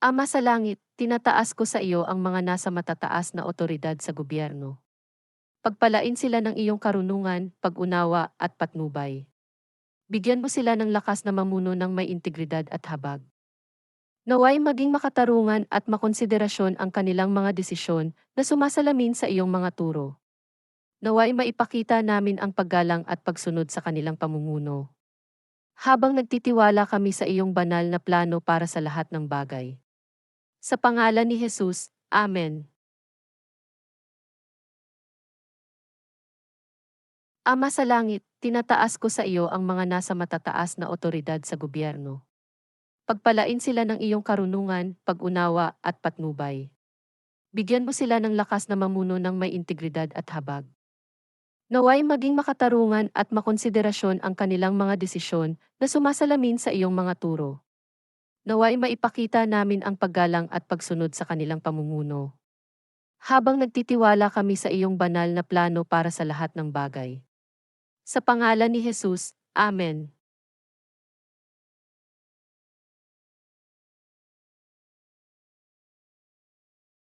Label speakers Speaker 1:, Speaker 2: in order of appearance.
Speaker 1: Ama sa langit, tinataas ko sa iyo ang mga nasa matataas na otoridad sa gobyerno. Pagpalain sila ng iyong karunungan, pag-unawa at patnubay. Bigyan mo sila ng lakas na mamuno ng may integridad at habag. Naway maging makatarungan at makonsiderasyon ang kanilang mga desisyon na sumasalamin sa iyong mga turo. Naway maipakita namin ang paggalang at pagsunod sa kanilang pamumuno. Habang nagtitiwala kami sa iyong banal na plano para sa lahat ng bagay. Sa pangalan ni Jesus, Amen. Ama sa langit, tinataas ko sa iyo ang mga nasa matataas na otoridad sa gobyerno. Pagpalain sila ng iyong karunungan, pag-unawa at patnubay. Bigyan mo sila ng lakas na mamuno ng may integridad at habag. Naway maging makatarungan at makonsiderasyon ang kanilang mga desisyon na sumasalamin sa iyong mga turo. Naway maipakita namin ang paggalang at pagsunod sa kanilang pamumuno. Habang nagtitiwala kami sa iyong banal na plano para sa lahat ng bagay. Sa pangalan ni Jesus, Amen.